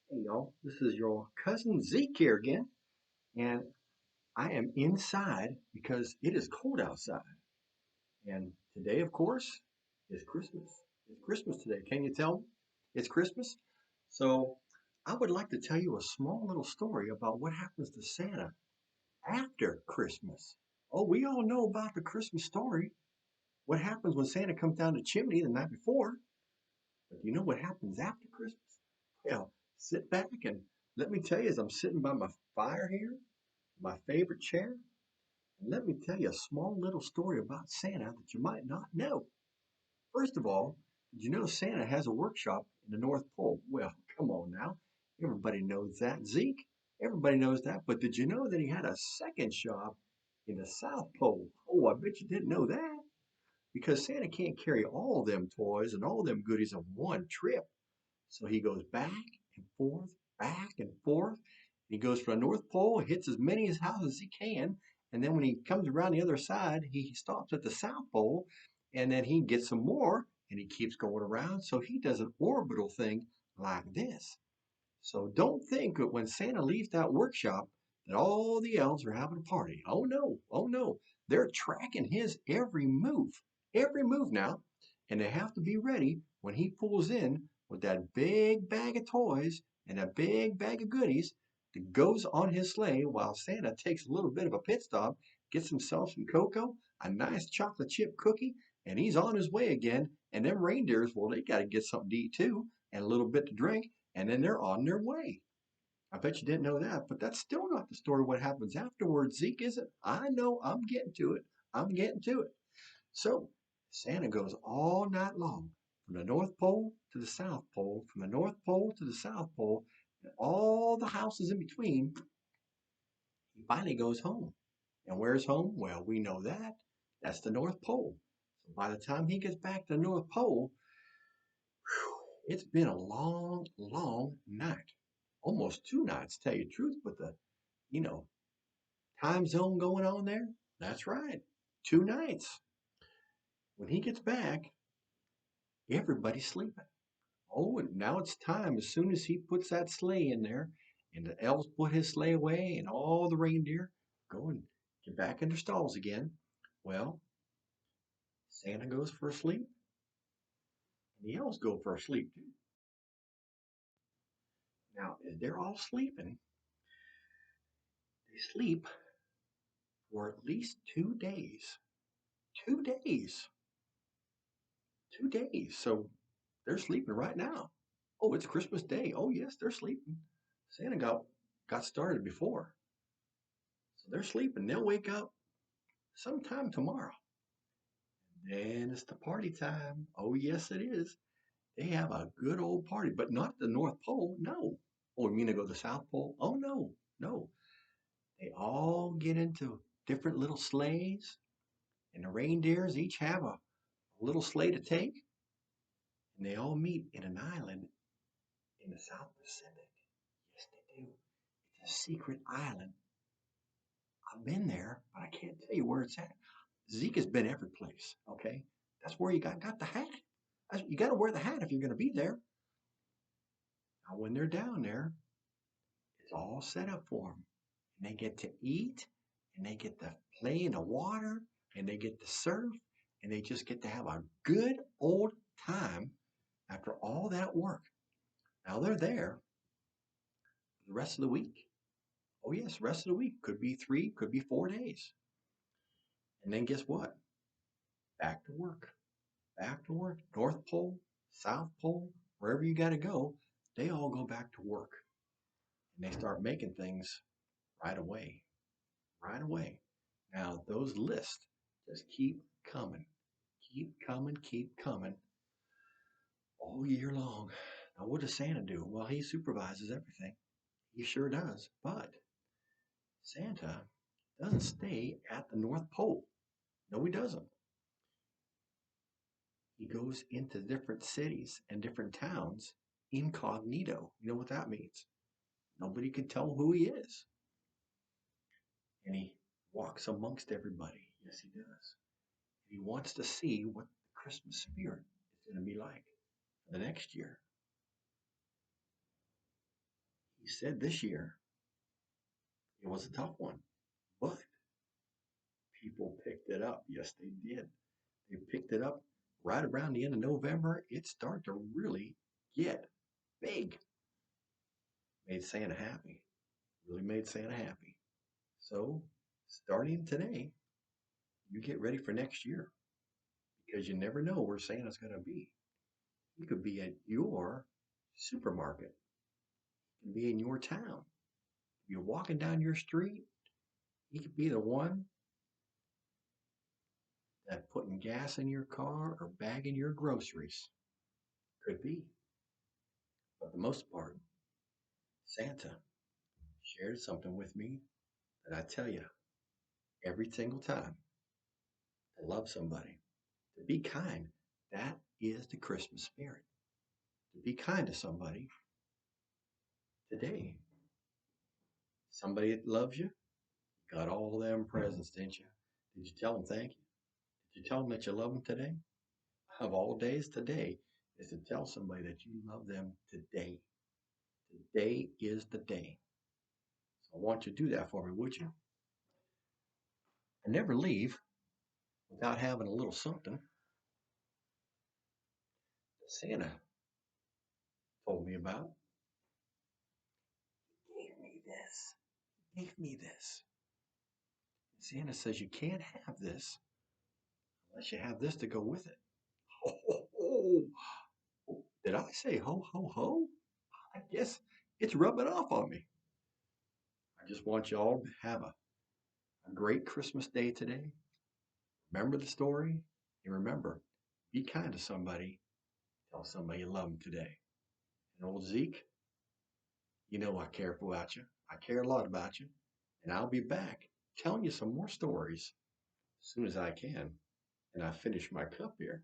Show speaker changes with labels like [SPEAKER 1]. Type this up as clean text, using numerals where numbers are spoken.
[SPEAKER 1] Hey y'all, this is your cousin Zeke here again, and I am inside because it is cold outside. And today, of course, is Christmas. It's Christmas today. Can you tell me? It's Christmas. So I would like to tell you a small little story about what happens to Santa after Christmas. Oh, we all know about the Christmas story. What happens when Santa comes down the chimney the night before? But do you know what happens after Christmas? Well, sit back and let me tell you as I'm sitting by my fire here, my favorite chair, and let me tell you a small little story about Santa that you might not know. First of all, did you know Santa has a workshop in the North Pole? Well, come on now. Everybody knows that, Zeke. Everybody knows that. But did you know that he had a second shop in the South Pole? Oh, I bet you didn't know that. Because Santa can't carry all them toys and all them goodies on one trip. So he goes back and forth. He goes from the North Pole, hits as many houses as he can, and then when he comes around the other side, he stops at the South Pole, and then he gets some more, and he keeps going around. So he does an orbital thing like this. So don't think that when Santa leaves that workshop that all the elves are having a party. Oh no, oh no. They're tracking his every move now, and they have to be ready when he pulls in with that big bag of toys and a big bag of goodies that goes on his sleigh while Santa takes a little bit of a pit stop, gets himself some cocoa, a nice chocolate chip cookie, and he's on his way again. And them reindeers, well, they got to get something to eat too, and a little bit to drink, and then they're on their way. I bet you didn't know that, but that's still not the story of what happens afterwards, Zeke, is it? I know, I'm getting to it. I'm getting to it. So Santa goes all night long from the North Pole to the South Pole, from the North Pole to the South Pole, and all the houses in between. He finally goes home. And where's home? Well, we know that. That's the North Pole. So by the time he gets back to the North Pole, it's been a long, long night. Almost 2 nights, tell you the truth, with the, you know, time zone going on there. That's right. 2 nights. When he gets back, everybody's sleeping. Oh, and now it's time. As soon as he puts that sleigh in there, and the elves put his sleigh away, and all the reindeer go and get back in their stalls again. Well, Santa goes for a sleep, and the elves go for a sleep too. Now, as they're all sleeping, they sleep for at least 2 days. 2 days. 2 days. So they're sleeping right now. Oh, it's Christmas Day. Oh, yes, they're sleeping. Santa got started before. So they're sleeping. They'll wake up sometime tomorrow. Then it's the party time. Oh, yes, it is. They have a good old party, but not the North Pole. No. Oh, you mean to go to the South Pole? Oh, no, no. They all get into different little sleighs, and the reindeers each have a little sleigh to take, and they all meet in an island in the South Pacific. Yes, they do. It's a secret island. I've been there, but I can't tell you where it's at. Zeke has been every place. Okay, that's where you got the hat. You got to wear the hat if you're going to be there. Now, when they're down there, it's all set up for them, and they get to eat, and they get to play in the water, and they get to surf, and they just get to have a good old time after all that work. Now they're there the rest of the week. Oh yes, rest of the week could be 3, could be 4 days, and then guess what? Back to work. Back to work. North Pole, South Pole, wherever you got to go, they all go back to work and they start making things right away. Right away. Now, those lists just keep coming, keep coming all year long. Now, what does Santa do? Well, he supervises everything. He sure does. But Santa doesn't stay at the North Pole. No, he doesn't. He goes into different cities and different towns incognito. You know what that means? Nobody can tell who he is. And he walks amongst everybody. Yes, he does. And he wants to see what the Christmas spirit is going to be like for the next year. He said this year it was a tough one, but people picked it up. Yes, they did. They picked it up right around the end of November. It started to really get big. Made Santa happy. Really made Santa happy. So, starting today, you get ready for next year because you never know where Santa's going to be. He could be at your supermarket, he could be in your town. You're walking down your street, he could be the one that putting gas in your car or bagging your groceries. Could be. But the most part, Santa shared something with me that I tell you every single time to love somebody, to be kind. That is the Christmas spirit. To be kind to somebody today. Somebody that loves you, got all them presents, didn't you? Did you tell them thank you? Did you tell them that you love them today? Of all days, today is to tell somebody that you love them today. Today is the day. So I want you to do that for me, would you? And never leave without having a little something that Santa told me about. He gave me this. He gave me this. Santa says you can't have this unless you have this to go with it. Ho, ho, ho. Did I say ho, ho, ho? I guess it's rubbing off on me. I just want you all to have a great Christmas day today. Remember the story and remember, be kind to somebody. Tell somebody you love them today. And old Zeke, you know I care about you. I care a lot about you. And I'll be back telling you some more stories as soon as I can. And I finish my cup here.